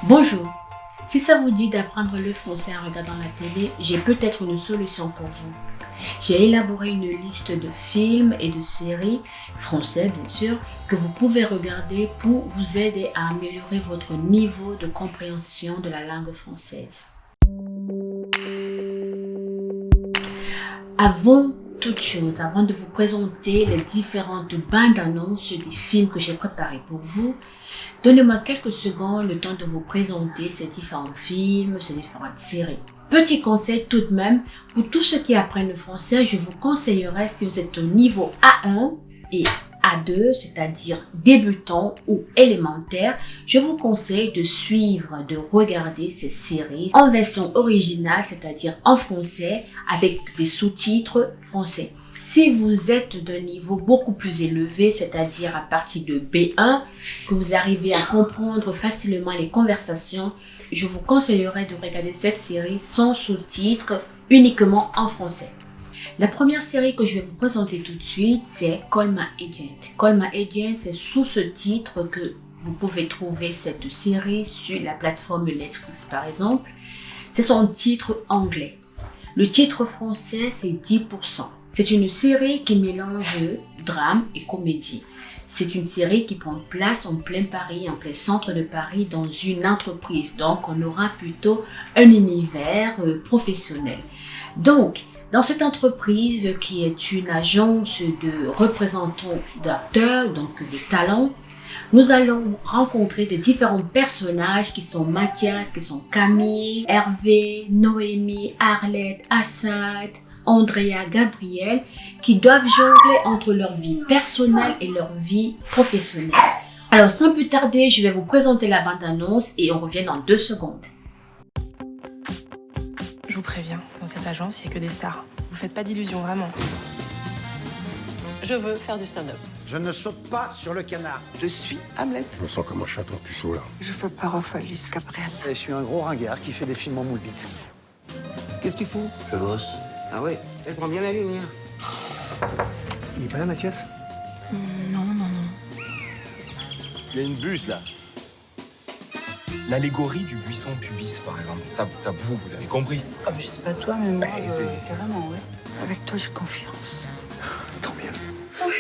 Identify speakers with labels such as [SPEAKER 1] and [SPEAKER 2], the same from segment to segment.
[SPEAKER 1] Bonjour, si ça vous dit d'apprendre le français en regardant la télé, j'ai peut-être une solution pour vous. J'ai élaboré une liste de films et de séries, français bien sûr, que vous pouvez regarder pour vous aider à améliorer votre niveau de compréhension de la langue française. Avant toute chose, avant de vous présenter les différentes bandes-annonces des films que j'ai préparés pour vous, donnez-moi quelques secondes le temps de vous présenter ces différents films, ces différentes séries. Petit conseil tout de même, pour tous ceux qui apprennent le français, je vous conseillerais, si vous êtes au niveau A1 et A2, c'est-à-dire débutant ou élémentaire, je vous conseille de suivre, de regarder ces séries en version originale, c'est-à-dire en français, avec des sous-titres français. Si vous êtes d'un niveau beaucoup plus élevé, c'est-à-dire à partir de B1, que vous arrivez à comprendre facilement les conversations, je vous conseillerais de regarder cette série sans sous-titres, uniquement en français. La première série que je vais vous présenter tout de suite, c'est Call My Agent. Call My Agent, c'est sous ce titre que vous pouvez trouver cette série sur la plateforme Netflix par exemple. C'est son titre anglais. Le titre français, c'est 10%. C'est une série qui mélange drame et comédie. C'est une série qui prend place en plein Paris, en plein centre de Paris, dans une entreprise. Donc, on aura plutôt un univers professionnel. Donc, dans cette entreprise qui est une agence de représentants d'acteurs, donc de talents, nous allons rencontrer des différents personnages qui sont Mathias, qui sont Camille, Hervé, Noémie, Arlette, Assad, Andrea, Gabriel, qui doivent jongler entre leur vie personnelle et leur vie professionnelle. Alors, sans plus tarder, je vais vous présenter la bande-annonce et on revient dans 2 secondes.
[SPEAKER 2] Je vous préviens, dans cette agence, il n'y a que des stars. Vous faites pas d'illusions, vraiment.
[SPEAKER 3] Je veux faire du stand-up.
[SPEAKER 4] Je ne saute pas sur le canard. Je suis Hamlet.
[SPEAKER 5] Je me sens comme un chaton puceau, là.
[SPEAKER 3] Je veux pas Raphaëlus Cabrel.
[SPEAKER 4] Et je suis un gros ringard qui fait des films en moule vite.
[SPEAKER 6] Qu'est-ce que tu fous?
[SPEAKER 7] Je bosse.
[SPEAKER 6] Ah ouais, elle prend bien la lumière.
[SPEAKER 4] Il est pas là, Mathias?
[SPEAKER 2] Non.
[SPEAKER 7] Il y a une buse là.
[SPEAKER 5] L'allégorie du buisson pubis, par exemple. Ça vous avez compris.
[SPEAKER 3] Oh, je sais pas toi, mais moi,
[SPEAKER 5] c'est-
[SPEAKER 3] carrément, ouais. Avec toi, j'ai confiance.
[SPEAKER 4] Tant mieux.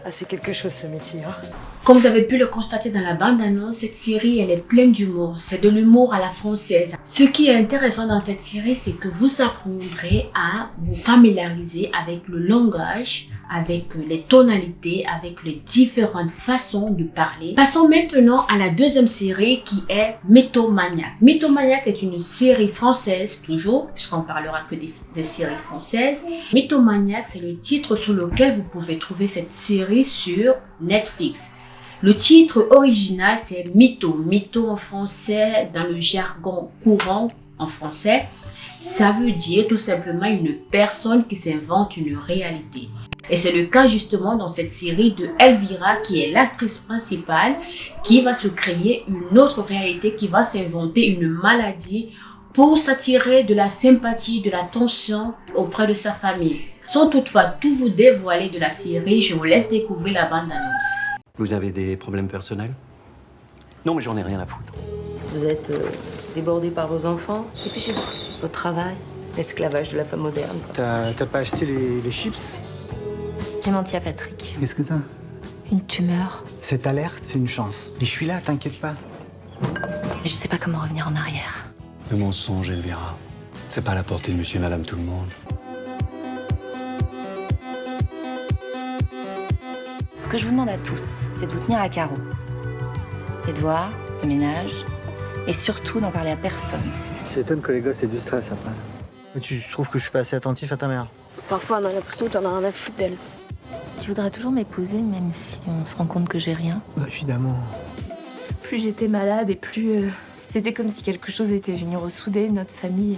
[SPEAKER 3] Ah, c'est quelque chose, ce métier, hein.
[SPEAKER 1] Comme vous avez pu le constater dans la bande-annonce, cette série, elle est pleine d'humour. C'est de l'humour à la française. Ce qui est intéressant dans cette série, c'est que vous apprendrez à vous familiariser avec le langage, avec les tonalités, avec les différentes façons de parler. Passons maintenant à la deuxième série qui est Mythomaniac. Mythomaniac est une série française, toujours, puisqu'on parlera que des séries françaises. Mythomaniac, c'est le titre sous lequel vous pouvez trouver cette série sur Netflix. Le titre original, c'est Mytho. Mytho en français, dans le jargon courant en français, ça veut dire tout simplement une personne qui s'invente une réalité. Et c'est le cas justement dans cette série de Elvira, qui est l'actrice principale, qui va se créer une autre réalité, qui va s'inventer une maladie pour s'attirer de la sympathie, de l'attention auprès de sa famille. Sans toutefois tout vous dévoiler de la série, je vous laisse découvrir la bande-annonce.
[SPEAKER 7] Vous avez des problèmes personnels? Non, mais j'en ai rien à foutre.
[SPEAKER 3] Vous êtes débordé par vos enfants, dépêchez-vous. Votre travail, l'esclavage de la femme moderne.
[SPEAKER 4] T'as pas acheté les chips?
[SPEAKER 8] J'ai menti à Patrick.
[SPEAKER 4] Qu'est-ce que t'as?
[SPEAKER 8] Une tumeur.
[SPEAKER 4] Cette alerte, c'est une chance. Et je suis là, t'inquiète pas.
[SPEAKER 8] Mais je sais pas comment revenir en arrière.
[SPEAKER 7] Le mensonge, Elvira. C'est pas à la portée de monsieur et madame tout le monde.
[SPEAKER 8] Ce que je vous demande à tous, c'est de vous tenir à carreau. Les devoirs, le ménage, et surtout d'en parler à personne.
[SPEAKER 4] Ça étonne que les gosses aient du stress après. Mais tu trouves que je suis pas assez attentif à ta mère?
[SPEAKER 9] Parfois, on a l'impression que t'en as rien à foutre d'elle.
[SPEAKER 8] Tu voudrais toujours m'épouser, même si on se rend compte que j'ai rien.
[SPEAKER 4] Bah, évidemment.
[SPEAKER 2] Plus j'étais malade et plus... C'était comme si quelque chose était venu ressouder notre famille.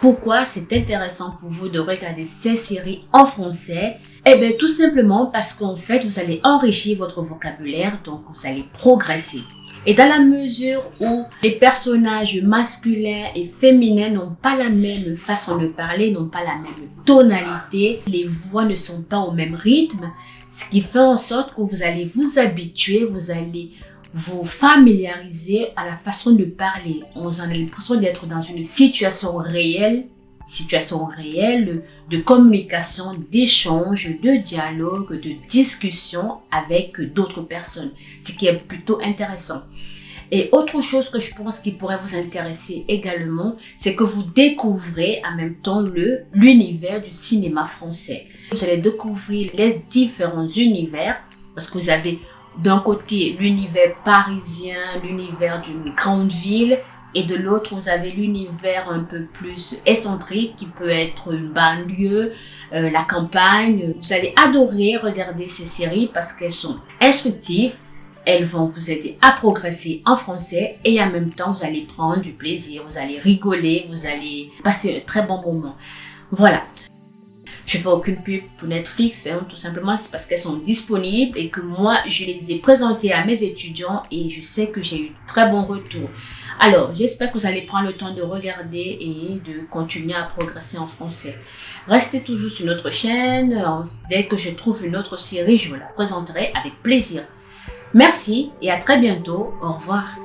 [SPEAKER 1] Pourquoi c'est intéressant pour vous de regarder ces séries en français? Eh bien, tout simplement parce qu'en fait, vous allez enrichir votre vocabulaire, donc vous allez progresser. Et dans la mesure où les personnages masculins et féminins n'ont pas la même façon de parler, n'ont pas la même tonalité, les voix ne sont pas au même rythme, ce qui fait en sorte que vous allez vous habituer, vous allez vous familiariser à la façon de parler. On a l'impression d'être dans une situation réelle de communication, d'échange, de dialogue, de discussion avec d'autres personnes, ce qui est plutôt intéressant. Et autre chose que je pense qui pourrait vous intéresser également, c'est que vous découvrez en même temps l'univers du cinéma français. Vous allez découvrir les différents univers, parce que vous avez d'un côté l'univers parisien, l'univers d'une grande ville, et de l'autre, vous avez l'univers un peu plus excentrique qui peut être une banlieue, la campagne. Vous allez adorer regarder ces séries parce qu'elles sont instructives. Elles vont vous aider à progresser en français et en même temps, vous allez prendre du plaisir, vous allez rigoler, vous allez passer un très bon moment. Voilà. Je fais aucune pub pour Netflix, hein, tout simplement c'est parce qu'elles sont disponibles et que moi, je les ai présentées à mes étudiants et je sais que j'ai eu très bon retour. Alors, j'espère que vous allez prendre le temps de regarder et de continuer à progresser en français. Restez toujours sur notre chaîne. Dès que je trouve une autre série, je vous la présenterai avec plaisir. Merci et à très bientôt. Au revoir.